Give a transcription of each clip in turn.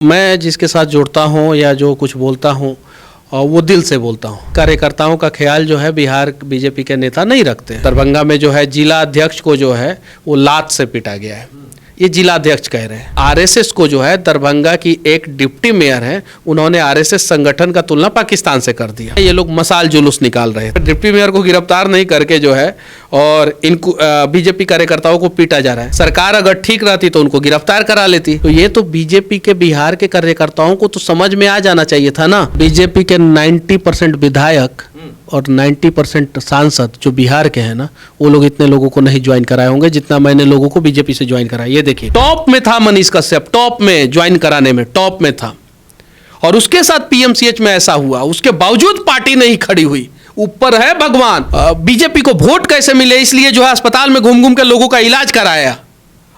मैं जिसके साथ जुड़ता हूँ या जो कुछ बोलता हूँ वो दिल से बोलता हूँ। कार्यकर्ताओं का ख्याल जो है बिहार बीजेपी के नेता नहीं रखते। दरभंगा में जो है जिला अध्यक्ष को जो है वो लात से पीटा गया है, ये जिला अध्यक्ष कह रहे हैं। आरएसएस को जो है दरभंगा की एक डिप्टी मेयर है, उन्होंने आरएसएस संगठन का तुलना पाकिस्तान से कर दिया। ये लोग मसाल जुलूस निकाल रहे हैं, डिप्टी मेयर को गिरफ्तार नहीं करके जो है और इनको बीजेपी कार्यकर्ताओं को पीटा जा रहा है। सरकार अगर ठीक रहती तो उनको गिरफ्तार करा लेती। तो ये तो बीजेपी के बिहार के कार्यकर्ताओं को तो समझ में आ जाना चाहिए था ना। बीजेपी के 90% विधायक और 90% सांसद जो बिहार के हैं ना, वो लोग इतने लोगों को नहीं ज्वाइन कराए होंगे जितना मैंने लोगों को बीजेपी से ज्वाइन कराया। ये देखिए, टॉप में था मनीष कश्यप, टॉप में ज्वाइन कराने में टॉप में था, और उसके साथ पीएमसीएच में ऐसा हुआ, उसके बावजूद पार्टी नहीं खड़ी हुई। ऊपर है भगवान। बीजेपी को वोट कैसे मिले, इसलिए जो है अस्पताल में घूम घूम के लोगों का इलाज कराया,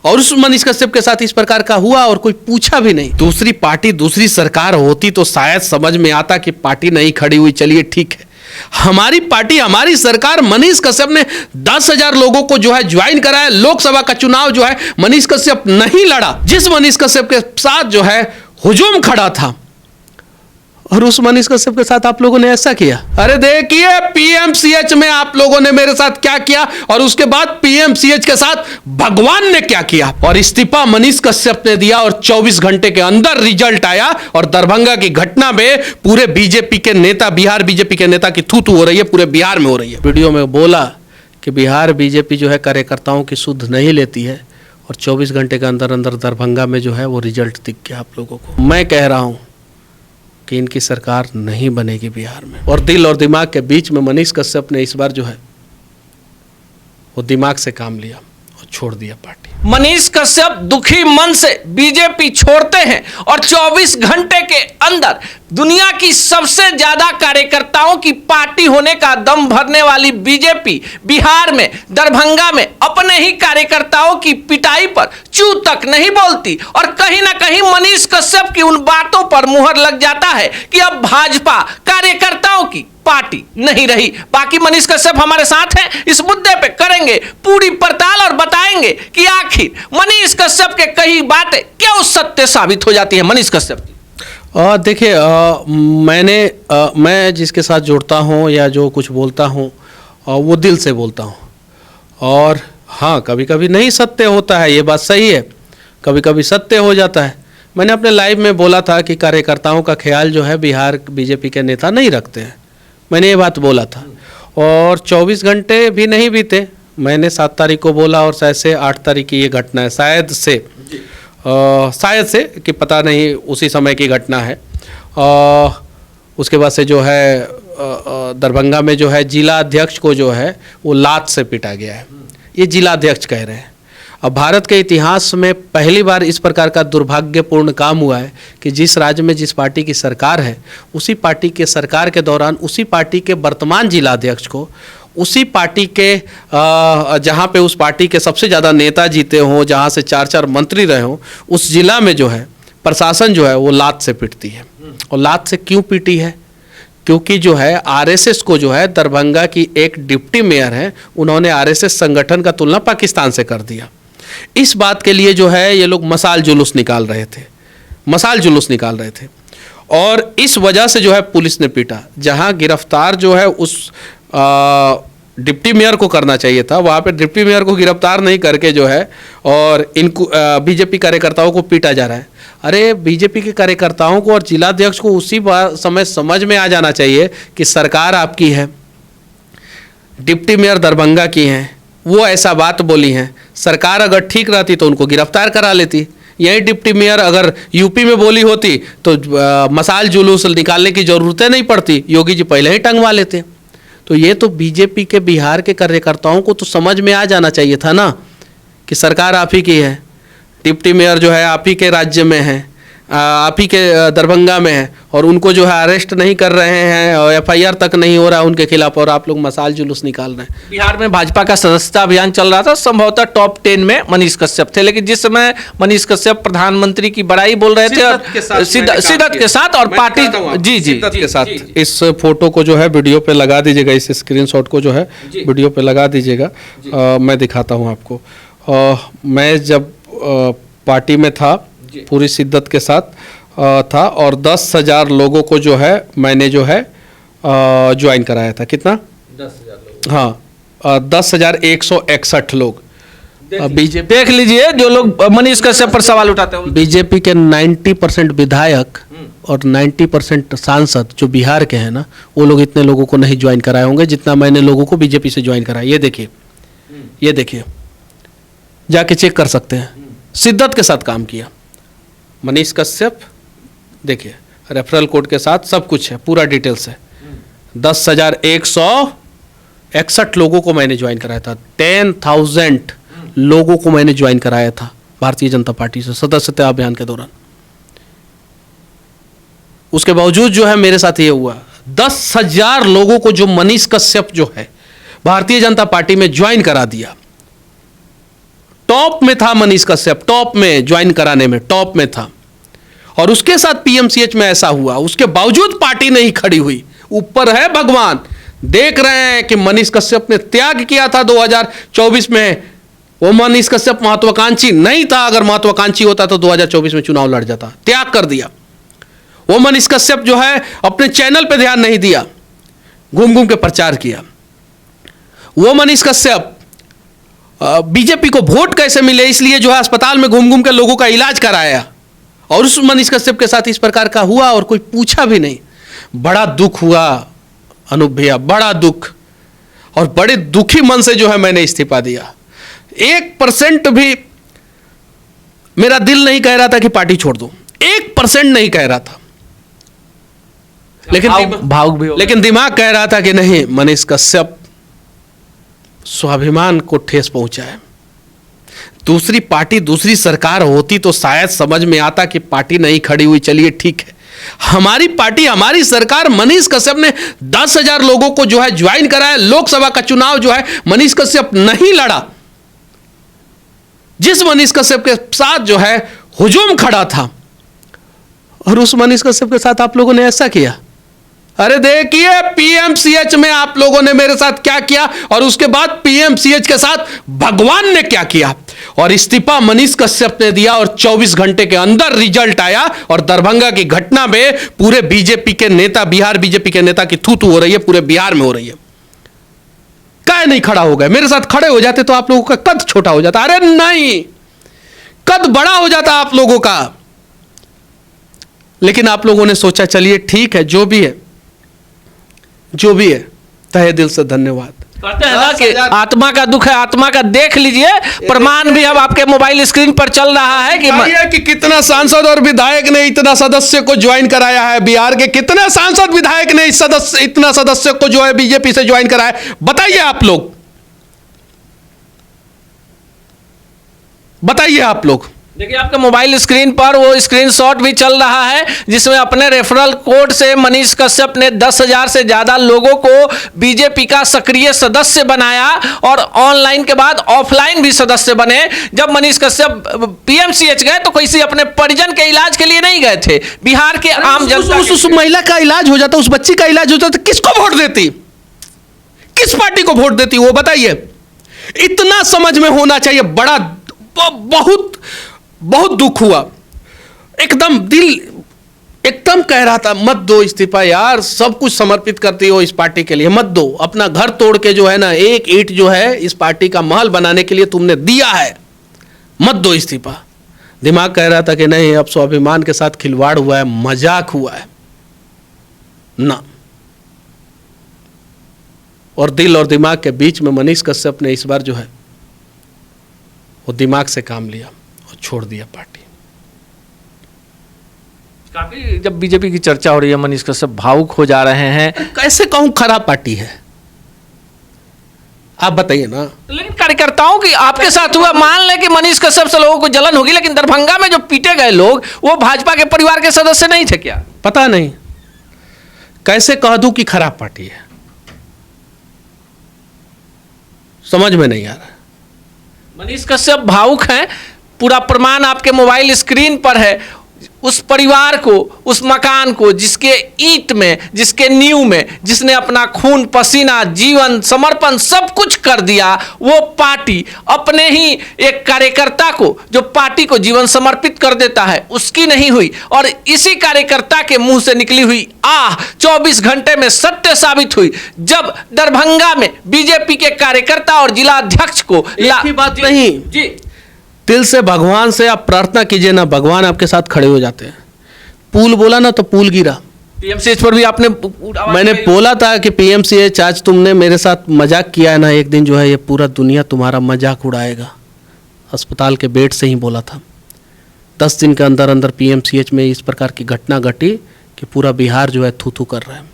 और उस मनीष कश्यप के साथ इस प्रकार का हुआ और कोई पूछा भी नहीं। दूसरी पार्टी दूसरी सरकार होती तो शायद समझ में आता कि पार्टी नहीं खड़ी हुई, चलिए ठीक है। हमारी पार्टी, हमारी सरकार, मनीष कश्यप ने 10,000 लोगों को जो है ज्वाइन कराया। लोकसभा का चुनाव जो है मनीष कश्यप नहीं लड़ा, जिस मनीष कश्यप के साथ जो है हुजूम खड़ा था, और उस मनीष कश्यप के साथ आप लोगों ने ऐसा किया। अरे देखिए पीएमसीएच में आप लोगों ने मेरे साथ क्या किया, और उसके बाद पीएमसीएच के साथ भगवान ने क्या किया। और इस्तीफा मनीष कश्यप ने दिया और 24 घंटे के अंदर रिजल्ट आया, और दरभंगा की घटना में पूरे बीजेपी के नेता, बिहार बीजेपी के नेता की थू-थू हो रही है, पूरे बिहार में हो रही है। वीडियो में बोला कि बिहार बीजेपी जो है कार्यकर्ताओं की सुध नहीं लेती है, और 24 घंटे के अंदर अंदर दरभंगा में जो है वो रिजल्ट दिख गया आप लोगों को। मैं कह रहा हूं कि इनकी सरकार नहीं बनेगी बिहार में, और दिल और दिमाग के बीच में मनीष कश्यप ने इस बार जो है वो दिमाग से काम लिया और छोड़ दिया पार्टी। मनीष कश्यप दुखी मन से बीजेपी छोड़ते हैं, और 24 घंटे के अंदर दुनिया की सबसे ज्यादा कार्यकर्ताओं की पार्टी होने का दम भरने वाली बीजेपी बिहार में, दरभंगा में अपने ही कार्यकर्ताओं की पिटाई पर चू तक नहीं बोलती। और कहीं ना कहीं मनीष कश्यप की उन बातों पर मुहर लग जाता है कि अब भाजपा कार्यकर्ताओं की पार्टी नहीं रही। बाकी मनीष कश्यप हमारे साथ हैं, इस मुद्दे पे करेंगे पूरी पड़ताल और बताएंगे कि आखिर मनीष कश्यप के कई बातें क्यों सत्य साबित हो जाती है। मनीष कश्यप की देखिए, मैं जिसके साथ जुड़ता हूँ या जो कुछ बोलता हूँ वो दिल से बोलता हूँ, और हाँ कभी कभी नहीं सत्य होता है, ये बात सही है, कभी कभी सत्य हो जाता है। मैंने अपने लाइव में बोला था कि कार्यकर्ताओं का ख्याल जो है बिहार बीजेपी के नेता नहीं रखते हैं, मैंने ये बात बोला था। और 24 घंटे भी नहीं बीते, मैंने 7 तारीख को बोला, और शायद से 8 तारीख की ये घटना है, शायद से कि पता नहीं उसी समय की घटना है। उसके बाद से जो है दरभंगा में जो है जिला अध्यक्ष को जो है वो लात से पीटा गया है, ये जिला अध्यक्ष कह रहे हैं। अब भारत के इतिहास में पहली बार इस प्रकार का दुर्भाग्यपूर्ण काम हुआ है कि जिस राज्य में जिस पार्टी की सरकार है, उसी पार्टी के सरकार के दौरान उसी पार्टी के वर्तमान जिला अध्यक्ष को, उसी पार्टी के जहाँ पे उस पार्टी के सबसे ज़्यादा नेता जीते हों, जहाँ से 4-4 मंत्री रहे हों, उस जिला में जो है प्रशासन जो है वो लात से पीटती है। और लात से क्यों पीटी है? क्योंकि जो है आरएसएस को जो है दरभंगा की एक डिप्टी मेयर है, उन्होंने आरएसएस संगठन का तुलना पाकिस्तान से कर दिया। इस बात के लिए जो है ये लोग मसाल जुलूस निकाल रहे थे, और इस वजह से जो है पुलिस ने पीटा। जहां गिरफ्तार जो है उस डिप्टी मेयर को करना चाहिए था, वहां पे डिप्टी मेयर को गिरफ्तार नहीं करके जो है और इनको बीजेपी कार्यकर्ताओं को पीटा जा रहा है। अरे बीजेपी के कार्यकर्ताओं को और जिलाध्यक्ष को उसी समय समझ में आ जाना चाहिए कि सरकार आपकी है, डिप्टी मेयर दरभंगा की हैं, वो ऐसा बात बोली हैं। सरकार अगर ठीक रहती तो उनको गिरफ्तार करा लेती। यही डिप्टी मेयर अगर यूपी में बोली होती तो मसाल जुलूस निकालने की ज़रूरतें नहीं पड़ती, योगी जी पहले ही टंगवा लेते। तो ये तो बीजेपी के बिहार के कार्यकर्ताओं को तो समझ में आ जाना चाहिए था ना कि सरकार आप ही की है, डिप्टी मेयर जो है आप ही के राज्य में है, आप ही के दरभंगा में है, और उनको जो है अरेस्ट नहीं कर रहे हैं, और एफआईआर तक नहीं हो रहा है उनके खिलाफ, और आप लोग मसाल जुलूस निकाल रहे हैं। बिहार में भाजपा का सदस्यता अभियान चल रहा था, संभवतः टॉप 10 में मनीष कश्यप थे, लेकिन जिस समय मनीष कश्यप प्रधानमंत्री की बड़ाई बोल रहे थे शिद्दत के साथ और पार्टी शिद्दत के साथ, इस फोटो को जो है वीडियो पे लगा दीजिएगा, इस स्क्रीनशॉट को जो है वीडियो पे लगा दीजिएगा, मैं दिखाता हूँ आपको। मैं जब पार्टी में था पूरी शिद्दत के साथ, था और 10,000 लोगों को जो है मैंने जो है ज्वाइन कराया था। कितना? 10,000 लोग। हाँ, 10,161 लोग। बीजेपी देख लीजिए जो लोग मनीष कश्यप पर सवाल उठाते हैं। बीजेपी के 90% विधायक और 90% सांसद जो बिहार के हैं ना, वो लोग इतने लोगों को नहीं ज्वाइन कराए होंगे जितना मैंने लोगों को बीजेपी से ज्वाइन कराया। ये देखिए, ये देखिए, जाके चेक कर सकते हैं। शिद्दत के साथ काम किया मनीष कश्यप। देखिए रेफरल कोड के साथ सब कुछ है, पूरा डिटेल्स है। 10,161 लोगों को मैंने ज्वाइन कराया था। 10,000 लोगों को मैंने ज्वाइन कराया था भारतीय जनता पार्टी से सदस्यता अभियान के दौरान। उसके बावजूद जो है मेरे साथ ये हुआ। 10,000 लोगों को जो मनीष कश्यप जो है भारतीय जनता पार्टी में ज्वाइन करा दिया। टॉप में था मनीष कश्यप, टॉप में ज्वाइन कराने में टॉप में था। और उसके साथ पीएमसीएच में ऐसा हुआ, उसके बावजूद पार्टी नहीं खड़ी हुई। ऊपर है भगवान, देख रहे हैं कि मनीष कश्यप ने त्याग किया था 2024 में। वो मनीष कश्यप महत्वाकांक्षी नहीं था। अगर महत्वाकांक्षी होता तो 2024 में चुनाव लड़ जाता। त्याग कर दिया। वो मनीष कश्यप जो है अपने चैनल पे ध्यान नहीं दिया, घूम घूम के प्रचार किया। वो मनीष कश्यप बीजेपी को वोट कैसे मिले इसलिए जो है अस्पताल में घूम घूम के लोगों का इलाज कराया। और उस मनीष कश्यप के साथ इस प्रकार का हुआ और कोई पूछा भी नहीं। बड़ा दुख हुआ अनूप भैया, बड़ा दुख। और बड़े दुखी मन से जो है मैंने इस्तीफा दिया। 1% भी मेरा दिल नहीं कह रहा था कि पार्टी छोड़ दूं, 1% नहीं कह रहा था। भावुक भी लेकिन दिमाग कह रहा था कि नहीं, मनीष कश्यप स्वाभिमान को ठेस पहुंचा है। दूसरी पार्टी, दूसरी सरकार होती तो शायद समझ में आता कि पार्टी नहीं खड़ी हुई, चलिए ठीक है। हमारी पार्टी, हमारी सरकार, मनीष कश्यप ने 10,000 लोगों को जो है ज्वाइन कराया। लोकसभा का चुनाव जो है मनीष कश्यप नहीं लड़ा। जिस मनीष कश्यप के साथ जो है हुजूम खड़ा था, और उस मनीष कश्यप के साथ आप लोगों ने ऐसा किया। अरे देखिए पीएमसीएच में आप लोगों ने मेरे साथ क्या किया और उसके बाद पीएमसीएच के साथ भगवान ने क्या किया। और इस्तीफा मनीष कश्यप ने दिया और 24 घंटे के अंदर रिजल्ट आया। और दरभंगा की घटना में पूरे बीजेपी के नेता, बिहार बीजेपी के नेता की थू हो रही है, पूरे बिहार में हो रही है। काहे नहीं खड़ा हो गए? मेरे साथ खड़े हो जाते तो आप लोगों का कद छोटा हो जाता। अरे नहीं, कद बड़ा हो जाता आप लोगों का। लेकिन आप लोगों ने सोचा चलिए ठीक है, जो भी है, जो भी है, तहे दिल से धन्यवाद। कहते हैं ना कि आत्मा का दुख है, आत्मा का देख लीजिए। प्रमाण भी अब आपके मोबाइल स्क्रीन पर चल रहा है कि कितना सांसद और विधायक ने इतना सदस्य को ज्वाइन कराया है। बिहार के कितने सांसद विधायक ने इतना सदस्य को जो है बीजेपी से ज्वाइन कराया, बताइए आप लोग, बताइए आप लोग। देखिए आपके मोबाइल स्क्रीन पर वो स्क्रीनशॉट भी चल रहा है जिसमें अपने रेफरल कोड से मनीष कश्यप ने 10,000 से ज्यादा लोगों को बीजेपी का सक्रिय सदस्य बनाया और ऑनलाइन के बाद ऑफलाइन भी सदस्य बने। जब मनीष कश्यप पीएमसीएच गए तो किसी अपने परिजन के इलाज के लिए नहीं गए थे। बिहार के आम जनता, उस महिला का इलाज हो जाता, उस बच्ची का इलाज हो जाता, किसको वोट देती? किस पार्टी को वोट देती वो बताइए। इतना समझ में होना चाहिए। बड़ा बहुत बहुत दुख हुआ। एकदम दिल एकदम कह रहा था मत दो इस्तीफा यार, सब कुछ समर्पित करती हो इस पार्टी के लिए, मत दो। अपना घर तोड़ के जो है ना, एक ईंट जो है इस पार्टी का महल बनाने के लिए तुमने दिया है, मत दो इस्तीफा। दिमाग कह रहा था कि नहीं, अब स्वाभिमान के साथ खिलवाड़ हुआ है, मजाक हुआ है ना। और दिल और दिमाग के बीच में मनीष कश्यप ने इस बार जो है वो दिमाग से काम लिया और छोड़ दिया पार्टी। काफी जब बीजेपी की चर्चा हो रही है मनीष कश्यप भावुक हो जा रहे हैं। कैसे कहूं खराब पार्टी है, आप बताइए ना। लेकिन कार्यकर्ताओं की आपके साथ हुआ, मान ले कि मनीष कश्यप से लोगों को जलन होगी, लेकिन दरभंगा में जो पीटे गए लोग वो भाजपा के परिवार के सदस्य नहीं थे क्या? पता नहीं, कैसे कह दूं कि खराब पार्टी है, समझ में नहीं आ रहा। मनीष कश्यप भावुक हैं, पूरा प्रमाण आपके मोबाइल स्क्रीन पर है। उस परिवार को, उस मकान को, जिसके ईंट में, जिसके नींव में, जिसने अपना खून पसीना, जीवन, समर्पण सब कुछ कर दिया, वो पार्टी अपने ही एक कार्यकर्ता को, जो पार्टी को जीवन समर्पित कर देता है, उसकी नहीं हुई। और इसी कार्यकर्ता के मुंह से निकली हुई आह 24 घंटे में सत्य साबित हुई, जब दरभंगा में बीजेपी के कार्यकर्ता और जिला अध्यक्ष को एक ही बात नहीं जी, दिल से भगवान से आप प्रार्थना कीजिए ना, भगवान आपके साथ खड़े हो जाते हैं। पुल बोला ना तो पुल गिरा। पीएमसीएच पर भी आपने मैंने बोला था कि पीएमसीएच आज तुमने मेरे साथ मजाक किया है ना, एक दिन जो है ये पूरा दुनिया तुम्हारा मजाक उड़ाएगा। अस्पताल के बेड से ही बोला था। 10 दिन के अंदर अंदर पीएमसीएच में इस प्रकार की घटना घटी कि पूरा बिहार जो है थू थू कर रहा है।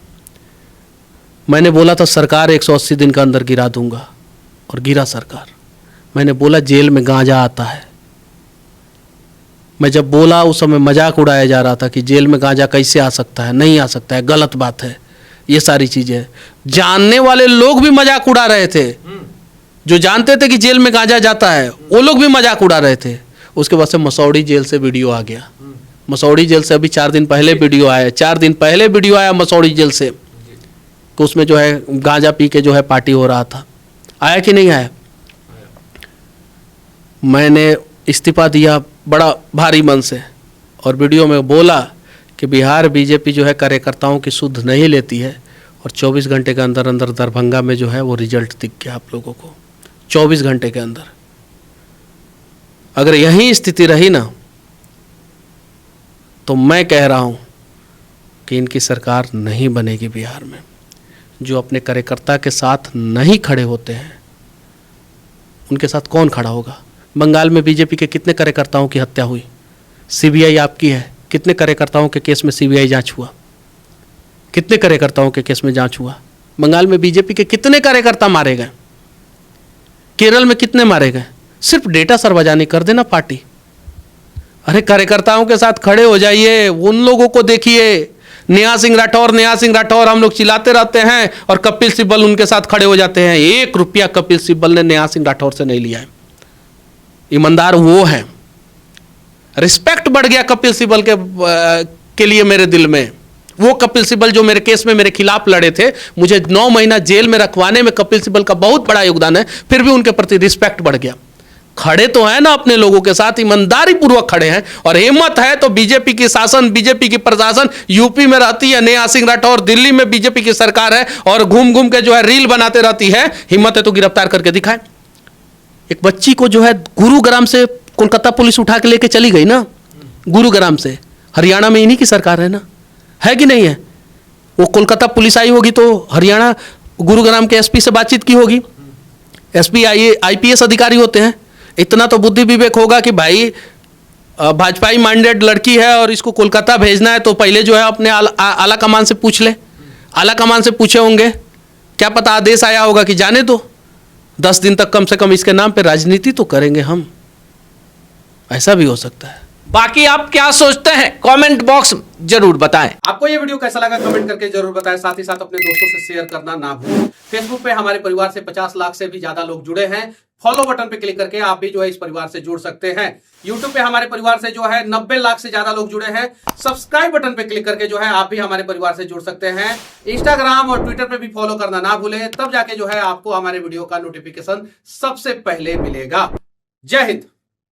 मैंने बोला था सरकार 180 दिन के अंदर गिरा दूंगा, और गिरा सरकार। मैंने बोला जेल में गांजा आता है। मैं जब बोला उस समय मजाक उड़ाया जा रहा था कि जेल में गांजा कैसे आ सकता है, नहीं आ सकता है, गलत बात है, ये सारी चीज़ें। जानने वाले लोग भी मजाक उड़ा रहे थे, जो जानते थे कि जेल में गांजा जाता है वो लोग भी मजाक उड़ा रहे थे। उसके बाद से मसौड़ी जेल से वीडियो आ गया। मसौड़ी जेल से अभी 4 दिन पहले वीडियो आया, 4 दिन पहले वीडियो आया मसौड़ी जेल से कि उसमें जो है गांजा पी के जो है पार्टी हो रहा था। आया कि नहीं आया? मैंने इस्तीफा दिया बड़ा भारी मन से, और वीडियो में बोला कि बिहार बीजेपी जो है कार्यकर्ताओं की सुध नहीं लेती है, और 24 घंटे के अंदर अंदर दरभंगा में जो है वो रिजल्ट दिख गया आप लोगों को। 24 घंटे के अंदर अगर यही स्थिति रही ना, तो मैं कह रहा हूँ कि इनकी सरकार नहीं बनेगी बिहार में। जो अपने कार्यकर्ता के साथ नहीं खड़े होते हैं उनके साथ कौन खड़ा होगा? बंगाल में बीजेपी के कितने कार्यकर्ताओं की हत्या हुई? सीबीआई आपकी है, कितने कार्यकर्ताओं के केस में सीबीआई जांच हुआ? कितने कार्यकर्ताओं के केस में जांच हुआ? बंगाल में बीजेपी के कितने कार्यकर्ता मारे गए? केरल में कितने मारे गए? सिर्फ डेटा सरबाजानी कर देना पार्टी। अरे कार्यकर्ताओं के साथ खड़े हो जाइए, उन लोगों को देखिए। नेहा सिंह राठौर हम लोग चिल्लाते रहते हैं, और कपिल सिब्बल उनके साथ खड़े हो जाते हैं। 1 रुपया कपिल सिब्बल ने नेहा सिंह राठौर से नहीं लिया है। ईमानदार वो है। रिस्पेक्ट बढ़ गया कपिल सिब्बल के लिए मेरे दिल में। वो कपिल सिब्बल जो मेरे केस में मेरे खिलाफ लड़े थे, मुझे 9 महीना जेल में रखवाने में कपिल सिब्बल का बहुत बड़ा योगदान है, फिर भी उनके प्रति रिस्पेक्ट बढ़ गया। खड़े तो है ना अपने लोगों के साथ, ईमानदारी पूर्वक खड़े हैं। और हिम्मत है तो बीजेपी की शासन, बीजेपी की प्रशासन यूपी में रहती है, नेहा सिंह राठौर दिल्ली में बीजेपी की सरकार है, और घूम घूम के जो है रील बनाते रहती है। हिम्मत है तो गिरफ्तार करके दिखाए। एक बच्ची को जो है गुरुग्राम से कोलकाता पुलिस उठा के लेके चली गई ना, गुरुग्राम से। हरियाणा में इन्हीं की सरकार है ना, है कि नहीं है? वो कोलकाता पुलिस आई होगी तो हरियाणा गुरुग्राम के एसपी से बातचीत की होगी। एसपी आईपीएस अधिकारी होते हैं। इतना तो बुद्धि विवेक होगा कि भाई भाजपाई माइंडेड लड़की है और इसको कोलकाता भेजना है, तो पहले जो है अपने आला कमान से पूछ ले। आला कमान से पूछे होंगे, क्या पता आदेश आया होगा कि जाने दो, 10 दिन तक कम से कम इसके नाम पे राजनीति तो करेंगे हम। ऐसा भी हो सकता है। बाकी आप क्या सोचते हैं कमेंट बॉक्स में जरूर बताएं। आपको ये वीडियो कैसा लगा कमेंट करके जरूर बताएं। साथ ही साथ अपने दोस्तों से शेयर करना ना भूलें। फेसबुक पे हमारे परिवार से 50 लाख से भी ज्यादा लोग जुड़े हैं। फॉलो बटन पे क्लिक करके आप भी जो है इस परिवार से जुड़ सकते हैं। यूट्यूब पे हमारे परिवार से जो है 90 लाख से ज्यादा लोग जुड़े हैं। सब्सक्राइब बटन पे क्लिक करके जो है आप भी हमारे परिवार से जुड़ सकते हैं। इंस्टाग्राम और ट्विटर पे भी फॉलो करना ना भूलें, तब जाके जो है आपको हमारे वीडियो का नोटिफिकेशन सबसे पहले मिलेगा। जय हिंद।